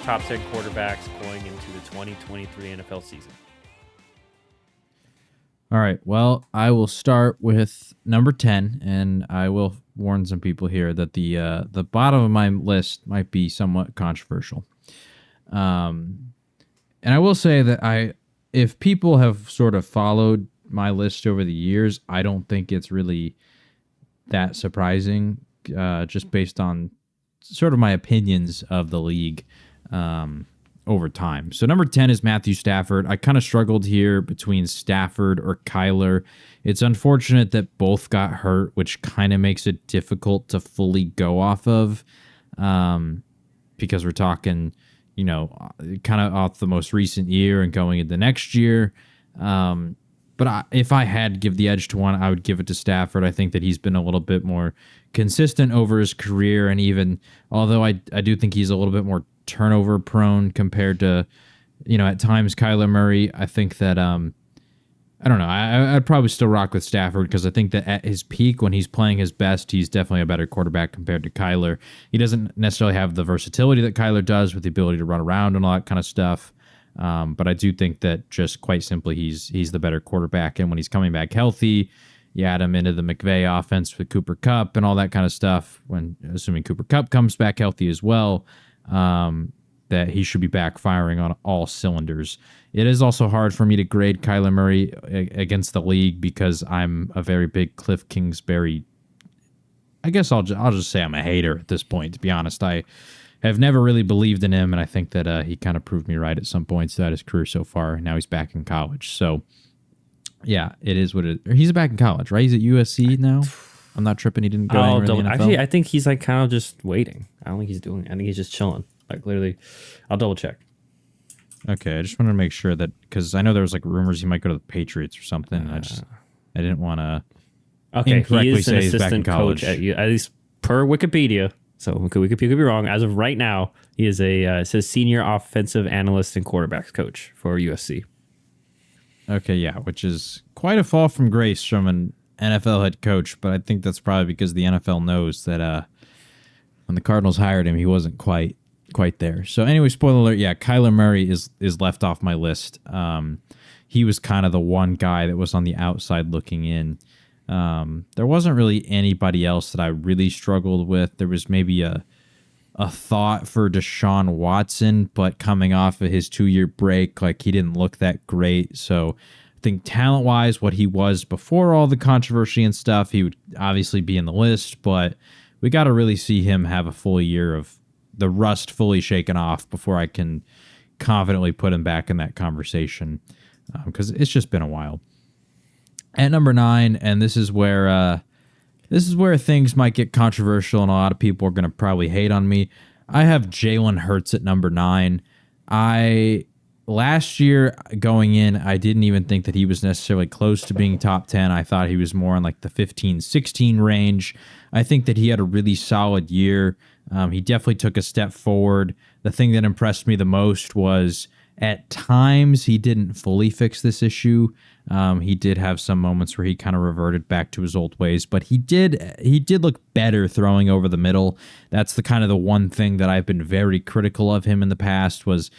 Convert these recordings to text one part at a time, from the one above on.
top 10 quarterbacks going into the 2023 NFL season. All right. Well, I will start with number 10, and I will warn some people here that the bottom of my list might be somewhat controversial. And I will say that if people have sort of followed my list over the years, I don't think it's really that surprising, just based on sort of my opinions of the league over time. So number 10 is Matthew Stafford. I kind of struggled here between Stafford or Kyler. It's unfortunate that both got hurt, which kind of makes it difficult to fully go off of, because we're talking, kind of off the most recent year and going into next year. But if I had to give the edge to one, I would give it to Stafford. I think that he's been a little bit more consistent over his career, and even although I do think he's a little bit more turnover prone compared to, at times Kyler Murray. I think that I don't know. I'd probably still rock with Stafford because I think that at his peak, when he's playing his best, he's definitely a better quarterback compared to Kyler. He doesn't necessarily have the versatility that Kyler does with the ability to run around and all that kind of stuff. But I do think that just quite simply, he's the better quarterback. And when he's coming back healthy, you add him into the McVay offense with Cooper Kupp and all that kind of stuff. Assuming Cooper Kupp comes back healthy as well, that he should be back firing on all cylinders. It is also hard for me to grade Kyler Murray against the league because I'm a very big Cliff Kingsbury. I guess I'll just say I'm a hater at this point, to be honest. I have never really believed in him, and I think that he kind of proved me right at some points throughout his career so far. Now he's back in college. So, yeah, it is what it is. He's back in college, right? He's at USC now? I'm not tripping. He didn't go anywhere in the NFL. Actually, I think he's like kind of just waiting. I don't think he's doing it. I think he's just chilling. Like, literally, I'll double check. Okay, I just wanted to make sure that, because I know there was like rumors he might go to the Patriots or something. I didn't want to incorrectly say he's back in college. At least per Wikipedia. So Wikipedia could be wrong. As of right now, he is it says senior offensive analyst and quarterbacks coach for USC. Okay, yeah, which is quite a fall from grace from an NFL head coach, but I think that's probably because the NFL knows that when the Cardinals hired him, he wasn't quite there. So anyway, spoiler alert, yeah, Kyler Murray is left off my list. He was kind of the one guy that was on the outside looking in. There wasn't really anybody else that I really struggled with. There was maybe a thought for Deshaun Watson, but coming off of his 2-year break, like he didn't look that great. So I think talent-wise, what he was before all the controversy and stuff, he would obviously be in the list, but we got to really see him have a full year of the rust fully shaken off before I can confidently put him back in that conversation, because it's just been a while. At number 9, and this is where things might get controversial, and a lot of people are going to probably hate on me. I have Jalen Hurts at number 9. Last year going in, I didn't even think that he was necessarily close to being top 10. I thought he was more in like the 15-16 range. I think that he had a really solid year. He definitely took a step forward. The thing that impressed me the most was at times he didn't fully fix this issue. He did have some moments where he kind of reverted back to his old ways, but he did look better throwing over the middle. That's the one thing that I've been very critical of him in the past was,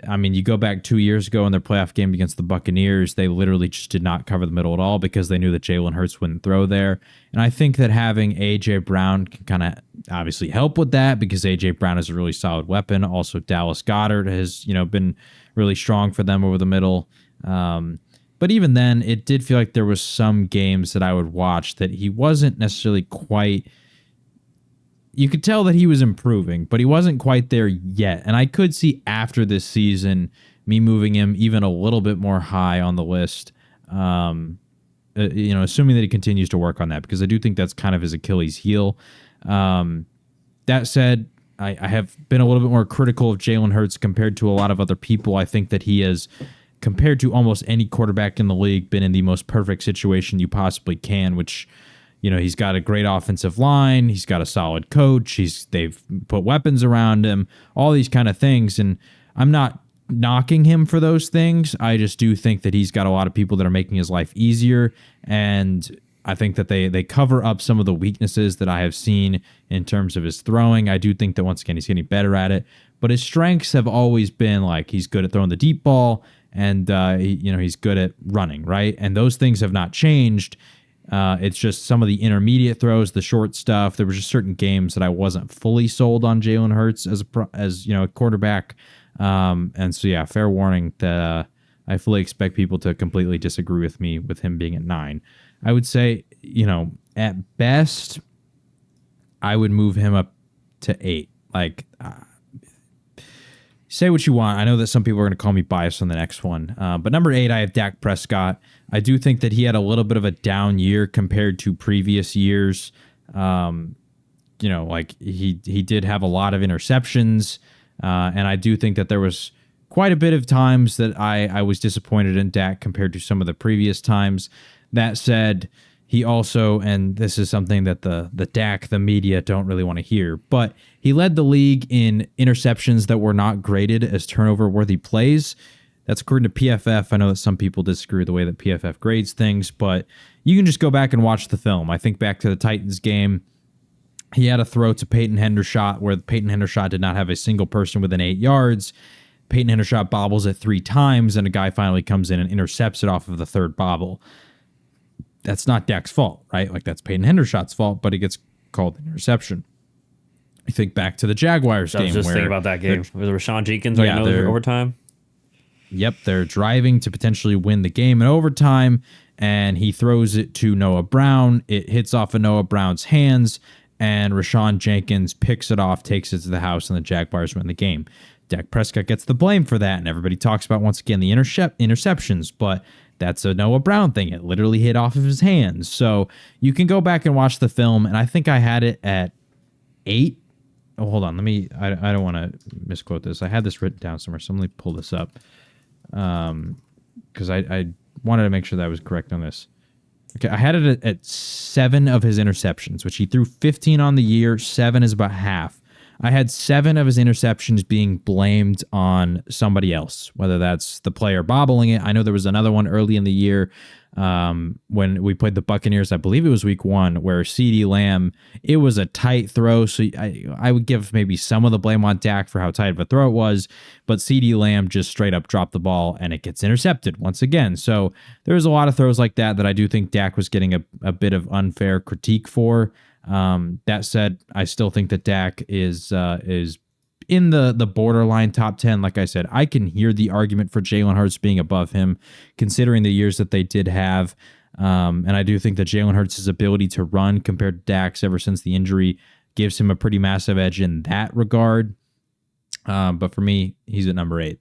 I mean, you go back 2 years ago in their playoff game against the Buccaneers, they literally just did not cover the middle at all because they knew that Jalen Hurts wouldn't throw there. And I think that having A.J. Brown can kind of obviously help with that because A.J. Brown is a really solid weapon. Also, Dallas Goedert has, been really strong for them over the middle. But even then, it did feel like there was some games that I would watch that he wasn't necessarily quite. You could tell that he was improving, but he wasn't quite there yet. And I could see after this season me moving him even a little bit more high on the list, assuming that he continues to work on that, because I do think that's kind of his Achilles heel. That said, I have been a little bit more critical of Jalen Hurts compared to a lot of other people. I think that he has, compared to almost any quarterback in the league, been in the most perfect situation you possibly can, which, he's got a great offensive line. He's got a solid coach. They've put weapons around him, all these kind of things. And I'm not knocking him for those things. I just do think that he's got a lot of people that are making his life easier. And I think that they cover up some of the weaknesses that I have seen in terms of his throwing. I do think that once again he's getting better at it, but his strengths have always been like he's good at throwing the deep ball and he's good at running, right? And those things have not changed. It's just some of the intermediate throws, the short stuff. There were just certain games that I wasn't fully sold on Jalen Hurts as a quarterback. And so yeah, fair warning that I fully expect people to completely disagree with me with him being at 9. I would say, at best, I would move him up to 8. Like, say what you want. I know that some people are going to call me biased on the next one. But number 8, I have Dak Prescott. I do think that he had a little bit of a down year compared to previous years. Like he did have a lot of interceptions. And I do think that there was quite a bit of times that I was disappointed in Dak compared to some of the previous times. That said, he also, and this is something that the Dak, the media don't really want to hear, but he led the league in interceptions that were not graded as turnover-worthy plays. That's according to PFF. I know that some people disagree with the way that PFF grades things, but you can just go back and watch the film. I think back to the Titans game. He had a throw to Peyton Hendershot where Peyton Hendershot did not have a single person within 8 yards. Peyton Hendershot bobbles it 3 times, and a guy finally comes in and intercepts it off of the third bobble. That's not Dak's fault, right? Like, that's Peyton Hendershot's fault, but it gets called an interception. I think back to the Jaguars game. I was just thinking about that game. Was it Rashawn Jenkins in overtime? Yep, they're driving to potentially win the game in overtime, and he throws it to Noah Brown. It hits off of Noah Brown's hands, and Rashawn Jenkins picks it off, takes it to the house, and the Jaguars win the game. Dak Prescott gets the blame for that, and everybody talks about, once again, the interceptions, but that's a Noah Brown thing. It literally hit off of his hands. So you can go back and watch the film, and I think I had it at 8. Oh, hold on. I don't want to misquote this. I had this written down somewhere, so let me pull this up. Because I wanted to make sure that I was correct on this. Okay, I had it at 7 of his interceptions, which he threw 15 on the year. 7 is about half. I had 7 of his interceptions being blamed on somebody else, whether that's the player bobbling it. I know there was another one early in the year when we played the Buccaneers. I believe it was week 1 where CeeDee Lamb, it was a tight throw. So I would give maybe some of the blame on Dak for how tight of a throw it was, but CeeDee Lamb just straight up dropped the ball and it gets intercepted once again. So there's a lot of throws like that I do think Dak was getting a bit of unfair critique for. That said, I still think that Dak is in the borderline top 10. Like I said, I can hear the argument for Jalen Hurts being above him, considering the years that they did have. And I do think that Jalen Hurts' ability to run compared to Dak's ever since the injury gives him a pretty massive edge in that regard. But for me, he's at number 8.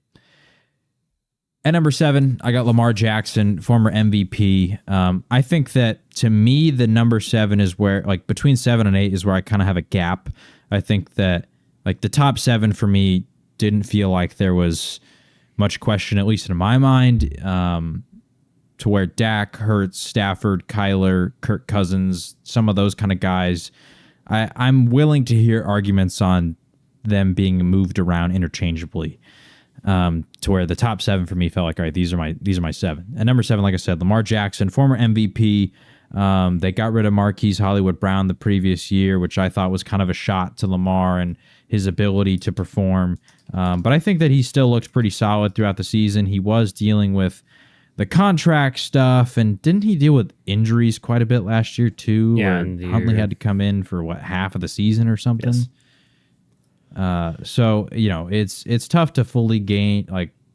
At number 7, I got Lamar Jackson, former MVP. I think that, to me, the number 7 is where, like, between 7 and 8 is where I kind of have a gap. I think that, like, the top 7 for me didn't feel like there was much question, at least in my mind, to where Dak, Hurts, Stafford, Kyler, Kirk Cousins, some of those kind of guys, I'm willing to hear arguments on them being moved around interchangeably. To where the top 7 for me felt like, all right, these are my 7. At number 7, like I said, Lamar Jackson, former MVP. They got rid of Marquise Hollywood Brown the previous year, which I thought was kind of a shot to Lamar and his ability to perform. But I think that he still looked pretty solid throughout the season. He was dealing with the contract stuff, and didn't he deal with injuries quite a bit last year too? Yeah, Huntley had to come in for half of the season or something. Yes. So, it's tough to fully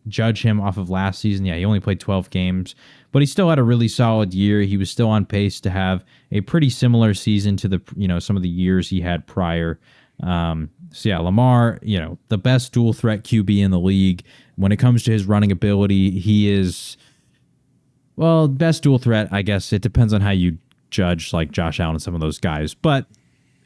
judge him off of last season. Yeah, he only played 12 games, but he still had a really solid year. He was still on pace to have a pretty similar season to the, some of the years he had prior. So yeah, Lamar, the best dual threat QB in the league. When it comes to his running ability, he is, best dual threat. I guess it depends on how you judge like Josh Allen and some of those guys, but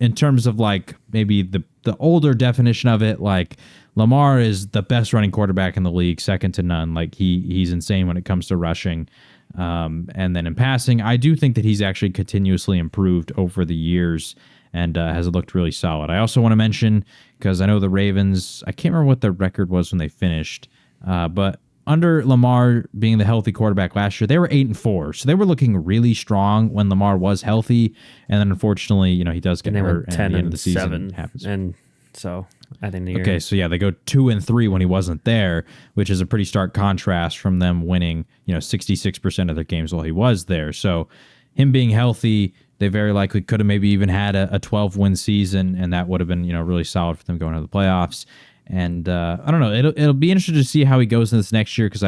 in terms of like maybe the older definition of it, like Lamar is the best running quarterback in the league, second to none. Like he's insane when it comes to rushing. And then in passing, I do think that he's actually continuously improved over the years and has looked really solid. I also want to mention, because I know the Ravens, I can't remember what their record was when they finished, but under Lamar being the healthy quarterback last year, they were 8-4. So they were looking really strong when Lamar was healthy. And then unfortunately, he does get And they hurt, went 10 and the end of and the season 7, happens. and so I think the year. Okay, so yeah, they go 2-3 when he wasn't there, which is a pretty stark contrast from them winning, 66% of their games while he was there. So him being healthy, they very likely could have maybe even had a 12-win season, and that would have been, really solid for them going to the playoffs. And I don't know, it'll be interesting to see how he goes in this next year, because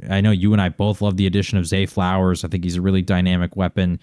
I know you and I both love the addition of Zay Flowers. I think he's a really dynamic weapon.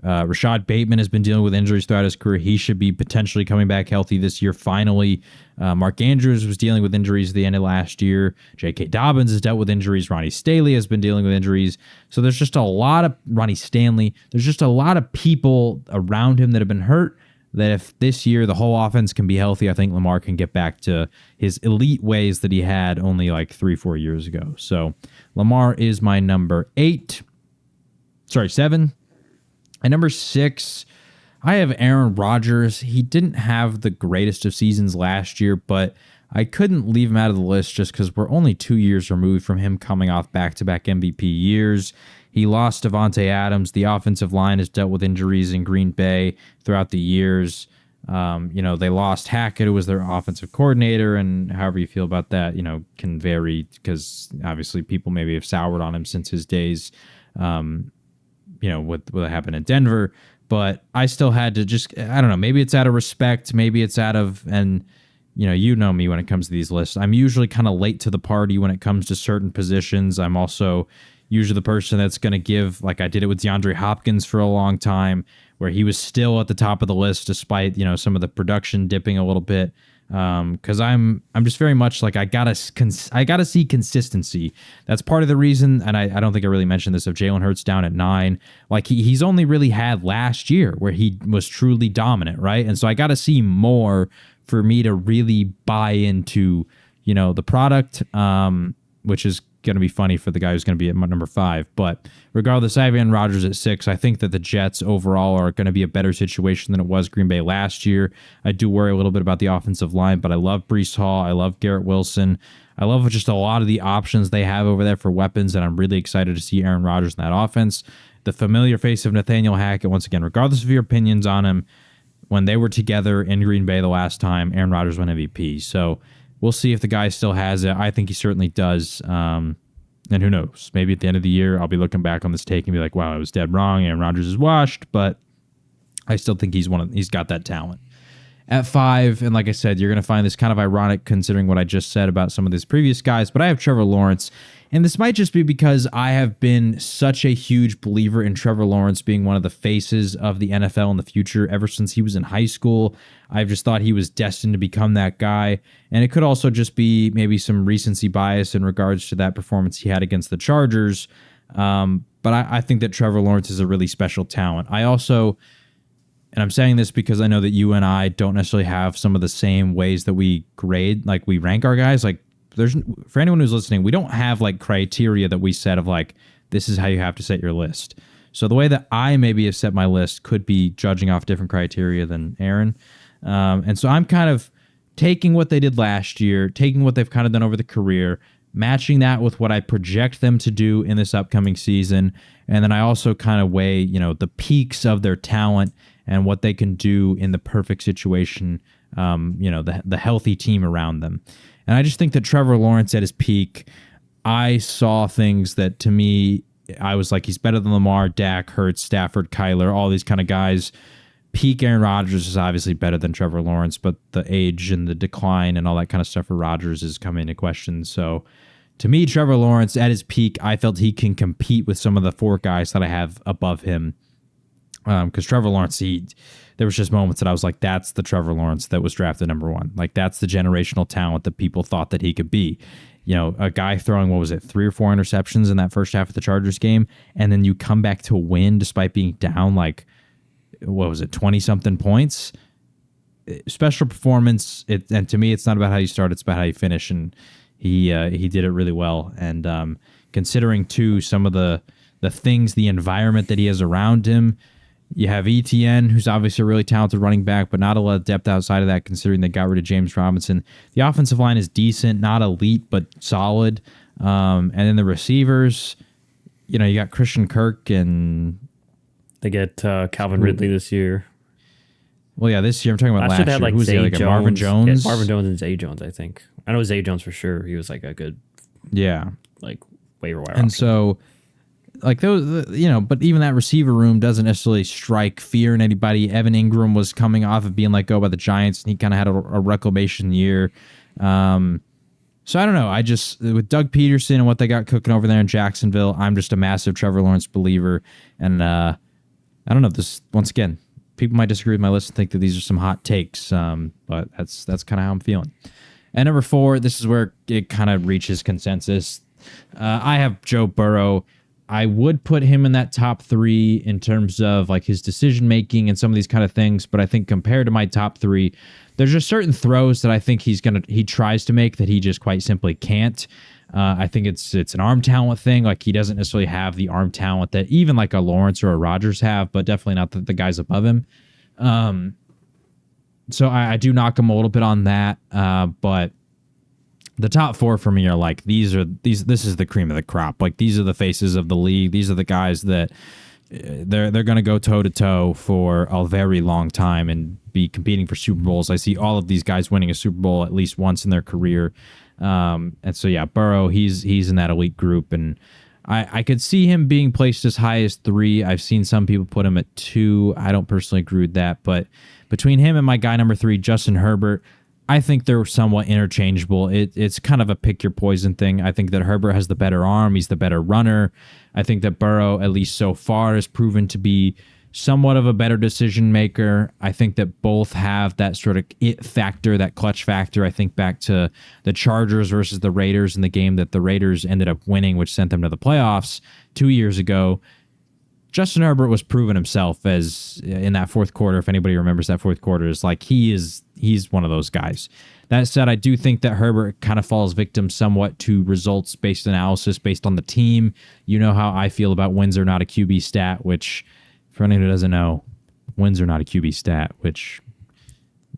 Rashad Bateman has been dealing with injuries throughout his career. He should be potentially coming back healthy this year. Finally, Mark Andrews was dealing with injuries at the end of last year. J.K. Dobbins has dealt with injuries. Ronnie Stanley has been dealing with injuries. So there's just a lot of There's just a lot of people around him that have been hurt, that if this year the whole offense can be healthy, I think Lamar can get back to his elite ways that he had only like 3-4 years ago. So Lamar is my number 7. At number 6, I have Aaron Rodgers. He didn't have the greatest of seasons last year, but I couldn't leave him out of the list just because we're only 2 years removed from him coming off back-to-back MVP years. He lost Devontae Adams. The offensive line has dealt with injuries in Green Bay throughout the years. They lost Hackett, who was their offensive coordinator, and however you feel about that, can vary, because obviously people maybe have soured on him since his days, what happened in Denver. But I still had to I don't know, maybe it's out of respect, maybe it's out of, and you know me when it comes to these lists. I'm usually kind of late to the party when it comes to certain positions. I'm also usually the person that's going to give, like I did it with DeAndre Hopkins for a long time, where he was still at the top of the list despite, some of the production dipping a little bit. Because I'm just very much like I gotta see consistency. That's part of the reason, and I don't think I really mentioned this, of Jalen Hurts down at 9. Like he's only really had last year where he was truly dominant, right? And so I gotta see more for me to really buy into the product, which is going to be funny for the guy who's going to be at number 5. But regardless, I have Aaron Rodgers at 6. I think that the Jets overall are going to be a better situation than it was Green Bay last year. I do worry a little bit about the offensive line, but I love Breece Hall. I love Garrett Wilson. I love just a lot of the options they have over there for weapons, and I'm really excited to see Aaron Rodgers in that offense. The familiar face of Nathaniel Hackett, once again, regardless of your opinions on him, when they were together in Green Bay the last time, Aaron Rodgers won MVP. So we'll see if the guy still has it. I think he certainly does. And who knows? Maybe at the end of the year, I'll be looking back on this take and be like, wow, I was dead wrong. Aaron Rodgers is washed, but I still think he's got that talent. At 5, and like I said, you're going to find this kind of ironic considering what I just said about some of these previous guys, but I have Trevor Lawrence. And this might just be because I have been such a huge believer in Trevor Lawrence being one of the faces of the NFL in the future ever since he was in high school. I've just thought he was destined to become that guy. And it could also just be maybe some recency bias in regards to that performance he had against the Chargers. But I think that Trevor Lawrence is a really special talent. I also, and I'm saying this because I know that you and I don't necessarily have some of the same ways that we grade, like we rank our guys. Like for anyone who's listening, we don't have like criteria that we set of like, this is how you have to set your list. So the way that I maybe have set my list could be judging off different criteria than Aaron. And so I'm kind of taking what they did last year, taking what they've kind of done over the career, matching that with what I project them to do in this upcoming season. And then I also kind of weigh, the peaks of their talent and what they can do in the perfect situation, the healthy team around them. And I just think that Trevor Lawrence at his peak, I saw things that to me, I was like, he's better than Lamar, Dak, Hurts, Stafford, Kyler, all these kind of guys. Peak Aaron Rodgers is obviously better than Trevor Lawrence, but the age and the decline and all that kind of stuff for Rodgers is coming into question. So to me, Trevor Lawrence at his peak, I felt he can compete with some of the 4 guys that I have above him. Because Trevor Lawrence, there was just moments that I was like, that's the Trevor Lawrence that was drafted number 1. Like, that's the generational talent that people thought that he could be. A guy throwing, 3 or 4 interceptions in that first half of the Chargers game, and then you come back to win despite being down 20-something points. Special performance. And to me, it's not about how you start, it's about how you finish, and he did it really well. And considering, too, some of the things, the environment that he has around him, you have ETN, who's obviously a really talented running back, but not a lot of depth outside of that, considering they got rid of James Robinson. The offensive line is decent, not elite, but solid. And then the receivers, you got Christian Kirk and they get Calvin Ridley this year. Well, yeah, this year I'm talking about last year. Had like Who's Zay like Jones, Marvin Jones? Marvin Jones and Zay Jones, I think. I know Zay Jones for sure. He was like a good, like waiver wire. And option. so, like those, but even that receiver room doesn't necessarily strike fear in anybody. Evan Ingram was coming off of being let go by the Giants, and he kind of had a reclamation year. So I don't know. I just, with Doug Peterson and what they got cooking over there in Jacksonville, I'm just a massive Trevor Lawrence believer. And I don't know. This, once again, people might disagree with my list and think that these are some hot takes, but that's kind of how I'm feeling. And number 4, this is where it kind of reaches consensus. I have Joe Burrow. I would put him in that top 3 in terms of like his decision making and some of these kind of things, but I think compared to my top 3, there's just certain throws that I think he tries to make that he just quite simply can't. I think it's an arm talent thing. Like he doesn't necessarily have the arm talent that even like a Lawrence or a Rodgers have, but definitely not the guys above him. So I do knock him a little bit on that. But the top 4 for me are like, this is the cream of the crop. Like these are the faces of the league. These are the guys that they're going to go toe to toe for a very long time and be competing for Super Bowls. I see all of these guys winning a Super Bowl at least once in their career. And so, yeah, Burrow, he's in that elite group. And I could see him being placed as high as 3. I've seen some people put him at 2. I don't personally agree with that. But between him and my guy number 3, Justin Herbert, I think they're somewhat interchangeable. It's kind of a pick your poison thing. I think that Herbert has the better arm. He's the better runner. I think that Burrow, at least so far, has proven to be somewhat of a better decision maker. I think that both have that sort of it factor, that clutch factor. I think back to the Chargers versus the Raiders in the game that the Raiders ended up winning, which sent them to the playoffs 2 years ago. Justin Herbert was proven himself as in that fourth quarter. If anybody remembers that fourth quarter, is like he's one of those guys. That said, I do think that Herbert kind of falls victim somewhat to results-based analysis based on the team. You know how I feel about wins are not a QB stat, which for anyone who doesn't know, wins are not a QB stat, which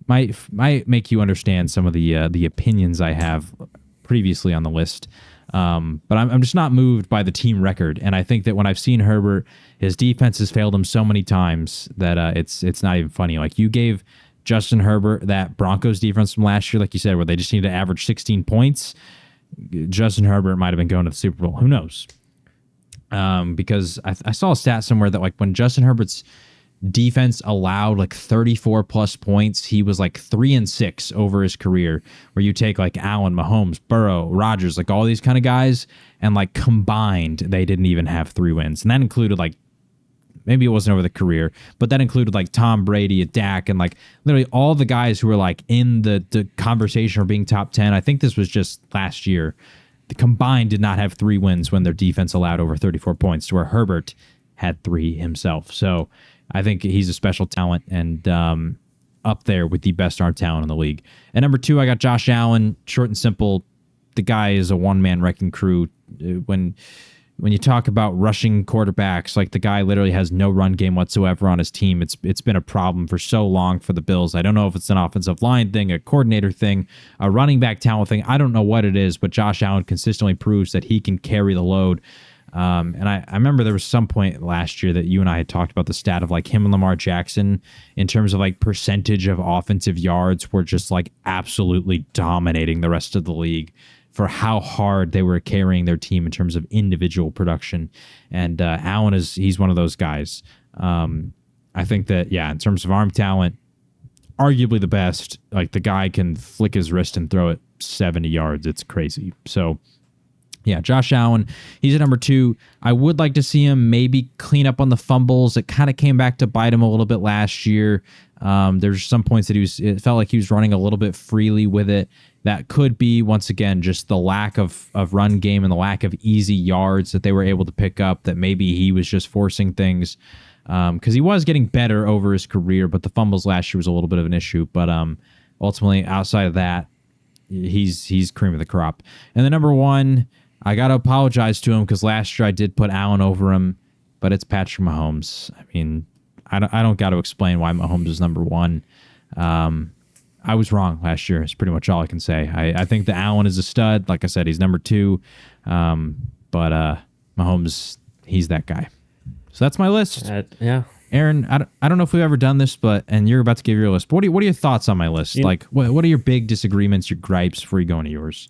might make you understand some of the opinions I have previously on the list. But I'm just not moved by the team record. And I think that when I've seen Herbert, his defense has failed him so many times that it's not even funny. Like you gave Justin Herbert that Broncos defense from last year, like you said, where they just need to average 16 points. Justin Herbert might have been going to the Super Bowl. Who knows? Because I saw a stat somewhere that like when Justin Herbert's defense allowed like 34 plus points, he was like 3-6 over his career, where you take like Allen, Mahomes, Burrow, Rodgers, like all these kind of guys, and like combined they didn't even have 3 wins. And that included like, maybe it wasn't over the career, but that included like Tom Brady, Dak, and like literally all the guys who were like in the conversation for being top 10. I think this was just last year. The combined did not have 3 wins when their defense allowed over 34 points, to where Herbert had 3 himself. So I think he's a special talent and up there with the best arm talent in the league. And number 2, I got Josh Allen. Short and simple, the guy is a one-man wrecking crew. When you talk about rushing quarterbacks, like the guy literally has no run game whatsoever on his team. It's been a problem for so long for the Bills. I don't know if it's an offensive line thing, a coordinator thing, a running back talent thing. I don't know what it is, but Josh Allen consistently proves that he can carry the load. And I remember there was some point last year that you and I had talked about the stat of like him and Lamar Jackson in terms of like percentage of offensive yards were just like absolutely dominating the rest of the league for how hard they were carrying their team in terms of individual production. And Allen he's one of those guys. I think that, yeah, in terms of arm talent, arguably the best. Like the guy can flick his wrist and throw it 70 yards. It's crazy. So yeah, Josh Allen, he's at number 2. I would like to see him maybe clean up on the fumbles. It kind of came back to bite him a little bit last year. There's some points that it felt like he was running a little bit freely with it. That could be, once again, just the lack of run game and the lack of easy yards that they were able to pick up, that maybe he was just forcing things. Because he was getting better over his career, but the fumbles last year was a little bit of an issue. But ultimately, outside of that, he's cream of the crop. And the number 1, I got to apologize to him because last year I did put Allen over him, but it's Patrick Mahomes. I mean, I don't got to explain why Mahomes is number 1. I was wrong last year. Is pretty much all I can say. I think that Allen is a stud. Like I said, he's number 2. But Mahomes, he's that guy. So that's my list. Yeah. Aaron, I don't know if we've ever done this, and you're about to give your list. But what are your thoughts on my list? Like, what are your big disagreements, your gripes before you go into yours?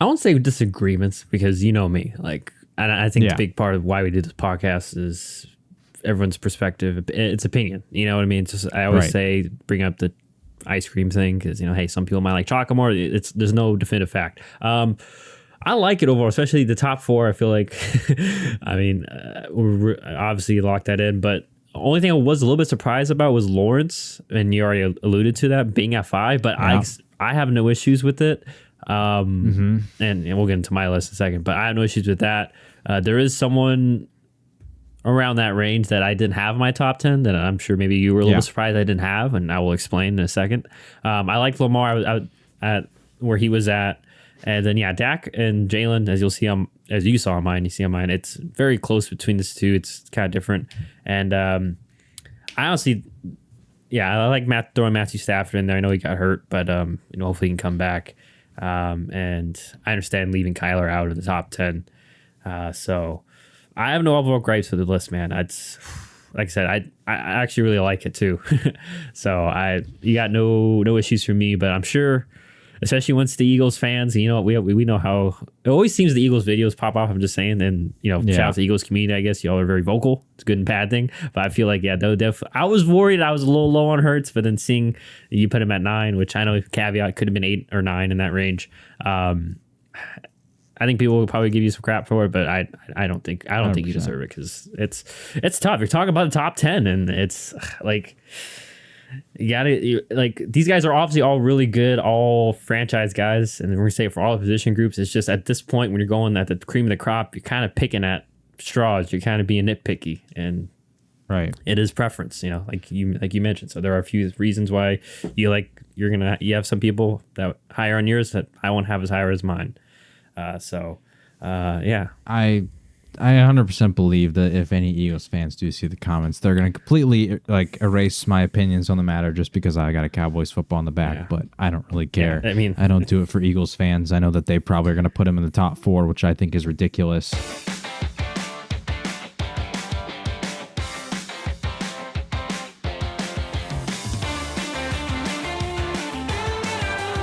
I won't say disagreements because you know me. Like, and I think a big part of why we do this podcast is everyone's perspective. It's opinion. You know what I mean? It's just, I always say, bring up the ice cream thing because, you know, hey, some people might like chocolate more. There's no definitive fact. I like it overall, especially the top 4. I feel like, I mean, we're obviously locked that in, but the only thing I was a little bit surprised about was Lawrence, and you already alluded to that being at 5, but I have no issues with it. And we'll get into my list in a second, but I have no issues with that. There is someone around that range that I didn't have in my top 10 that I'm sure maybe you were a little surprised I didn't have, and I will explain in a second. I liked Lamar. I was at where he was at. And then, Dak and Jalen, as you saw on mine, you see on mine, it's very close between these two. It's kind of different. And I honestly, I like throwing Matthew Stafford in there. I know he got hurt, but hopefully he can come back. And I understand leaving Kyler out of the top 10. So I have no overall gripes with the list, man. It's like I said, I actually really like it too. So you got no issues for me, but I'm sure, especially once the Eagles fans, you know, we know how it always seems the Eagles videos pop off. I'm just saying, and shout out to the Eagles community. I guess y'all are very vocal. It's a good and bad thing, but I feel like I was worried I was a little low on Hurts, but then seeing you put him at 9, which I know caveat could have been 8 or 9 in that range. I think people will probably give you some crap for it, but I don't think you deserve it because it's tough. You're talking about the top 10, and it's like. These guys are obviously all really good, all franchise guys, and we're gonna say it for all the position groups. It's just at this point when you're going at the cream of the crop, you're kind of picking at straws. You're kind of being nitpicky, and it is preference. You know, like you mentioned. So there are a few reasons why you have some people that higher on yours that I won't have as higher as mine. I 100% believe that if any Eagles fans do see the comments, they're going to completely erase my opinions on the matter just because I got a Cowboys football in the back. Yeah. But I don't really care. Yeah, I mean, I don't do it for Eagles fans. I know that they probably are going to put him in the top 4, which I think is ridiculous.